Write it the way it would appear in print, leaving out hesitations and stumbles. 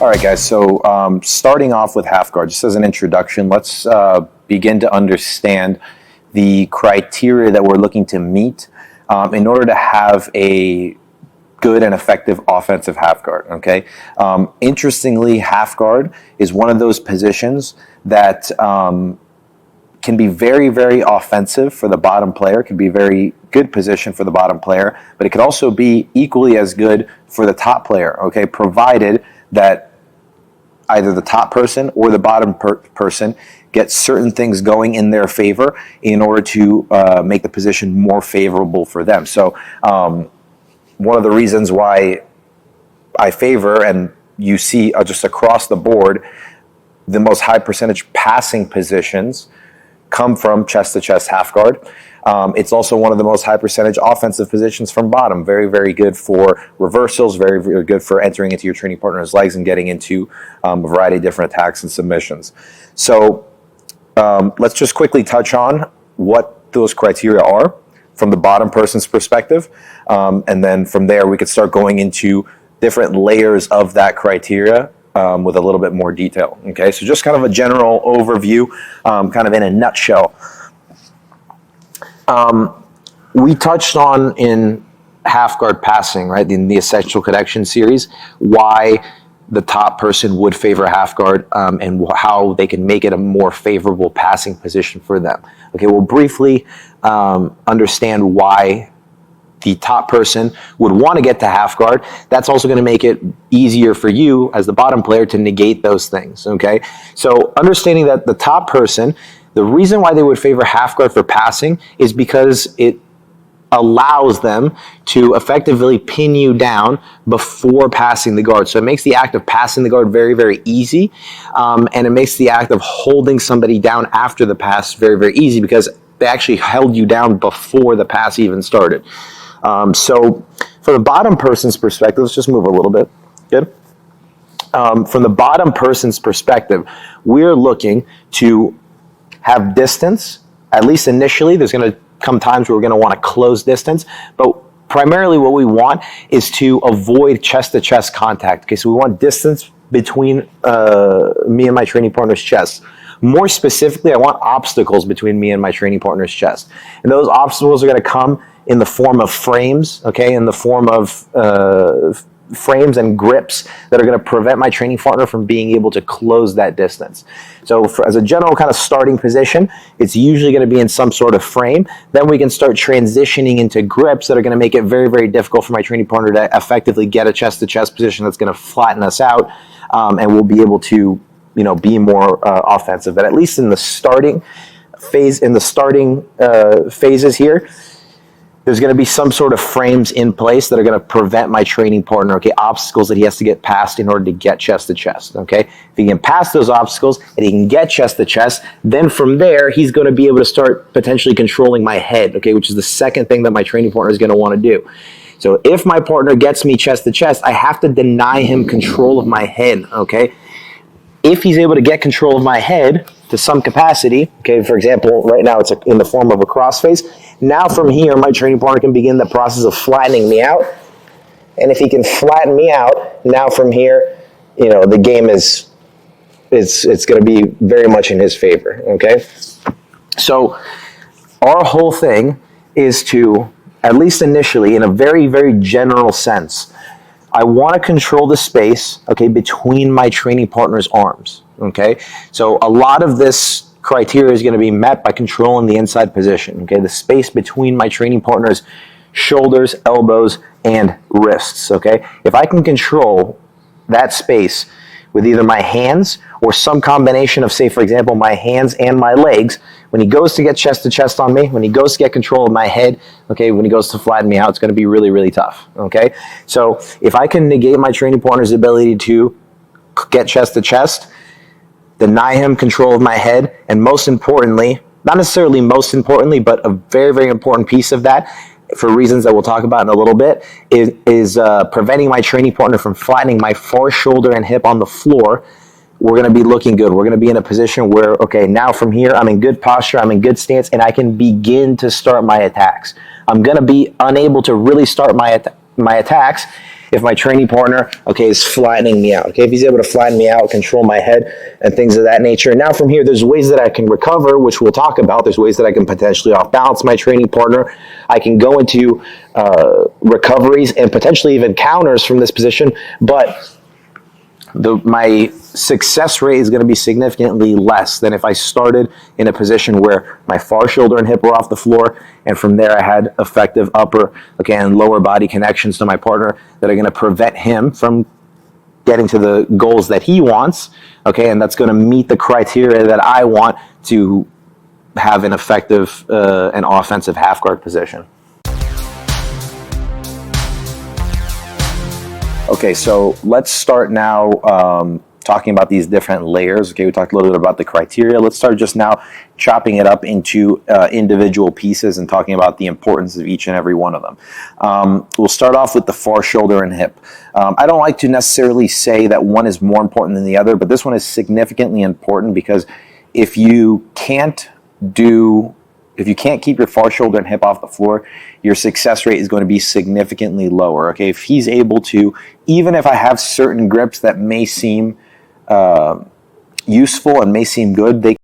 All right, guys, so starting off with half guard, just as an introduction, let's begin to understand the criteria that we're looking to meet in order to have a good and effective offensive half guard, okay? Interestingly, half guard is one of those positions that can be very, very offensive for the bottom player, can be a very good position for the bottom player, but it can also be equally as good for the top player, okay, provided that either the top person or the bottom person gets certain things going in their favor in order to make the position more favorable for them. So one of the reasons why I favor, and you see just across the board, the most high percentage passing positions come from chest-to-chest half guard. It's also one of the most high percentage offensive positions from bottom. Very, very good for reversals, very, very good for entering into your training partner's legs and getting into a variety of different attacks and submissions. So let's just quickly touch on what those criteria are from the bottom person's perspective. And then from there, we could start going into different layers of that criteria with a little bit more detail. Okay, so just kind of a general overview, kind of in a nutshell. We touched on in half guard passing, right, in the Essential Connection series, why the top person would favor half guard and how they can make it a more favorable passing position for them. Okay, we'll briefly understand why the top person would want to get to half guard. That's also going to make it easier for you as the bottom player to negate those things, okay? So understanding that the top person, the reason why they would favor half guard for passing is because it allows them to effectively pin you down before passing the guard. So it makes the act of passing the guard very, very easy, and it makes the act of holding somebody down after the pass very, very easy because they actually held you down before the pass even started. So from the bottom person's perspective, let's just move a little bit. Good. From the bottom person's perspective, we're looking to have distance, at least initially. There's going to come times where we're going to want to close distance, but primarily what we want is to avoid chest-to-chest contact. Okay, so we want distance between me and my training partner's chest. More specifically, I want obstacles between me and my training partner's chest. And those obstacles are going to come in the form of frames, okay, in the form of frames and grips that are going to prevent my training partner from being able to close that distance. So as a general kind of starting position, it's usually going to be in some sort of frame. Then we can start transitioning into grips that are going to make it very, very difficult for my training partner to effectively get a chest-to-chest position that's going to flatten us out, and we'll be able to, you know, be more offensive. But at least in the starting phase, phases here, there's going to be some sort of frames in place that are going to prevent my training partner, okay, obstacles that he has to get past in order to get chest to chest, okay? If he can pass those obstacles and he can get chest to chest, then from there, he's going to be able to start potentially controlling my head, okay, which is the second thing that my training partner is going to want to do. So if my partner gets me chest to chest, I have to deny him control of my head, okay? If he's able to get control of my head to some capacity, okay, for example, right now it's in the form of a crossface. Now from here, my training partner can begin the process of flattening me out. And if he can flatten me out, now from here, you know, the game it's going to be very much in his favor, okay? So our whole thing is to, at least initially, in a very, very general sense, I want to control the space, okay, between my training partner's arms, okay? So a lot of this criteria is going to be met by controlling the inside position, okay? The space between my training partner's shoulders, elbows, and wrists, okay? If I can control that space with either my hands or some combination of, say, for example, my hands and my legs, when he goes to get chest to chest on me, when he goes to get control of my head, okay, when he goes to flatten me out, it's going to be really, really tough, okay? So if I can negate my training partner's ability to get chest to chest, deny him control of my head, and most importantly, not necessarily most importantly, but a very, very important piece of that, for reasons that we'll talk about in a little bit, is preventing my training partner from flattening my far shoulder and hip on the floor, we're going to be looking good. We're going to be in a position where, okay, now from here, I'm in good posture, I'm in good stance, and I can begin to start my attacks. I'm going to be unable to really start my attacks if my training partner, okay, is flattening me out, okay, if he's able to flatten me out, control my head, and things of that nature. And now from here, there's ways that I can recover, which we'll talk about. There's ways that I can potentially off-balance my training partner. I can go into recoveries and potentially even counters from this position, but my success rate is going to be significantly less than if I started in a position where my far shoulder and hip were off the floor, and from there I had effective upper, okay, and lower body connections to my partner that are going to prevent him from getting to the goals that he wants, okay, and that's going to meet the criteria that I want to have an effective and offensive half guard position. Okay, so let's start now talking about these different layers. Okay, we talked a little bit about the criteria. Let's start just now chopping it up into individual pieces and talking about the importance of each and every one of them. We'll start off with the far shoulder and hip. I don't like to necessarily say that one is more important than the other, but this one is significantly important because if you can't keep your far shoulder and hip off the floor, your success rate is going to be significantly lower. Okay, if he's able to, even if I have certain grips that may seem useful and may seem good, they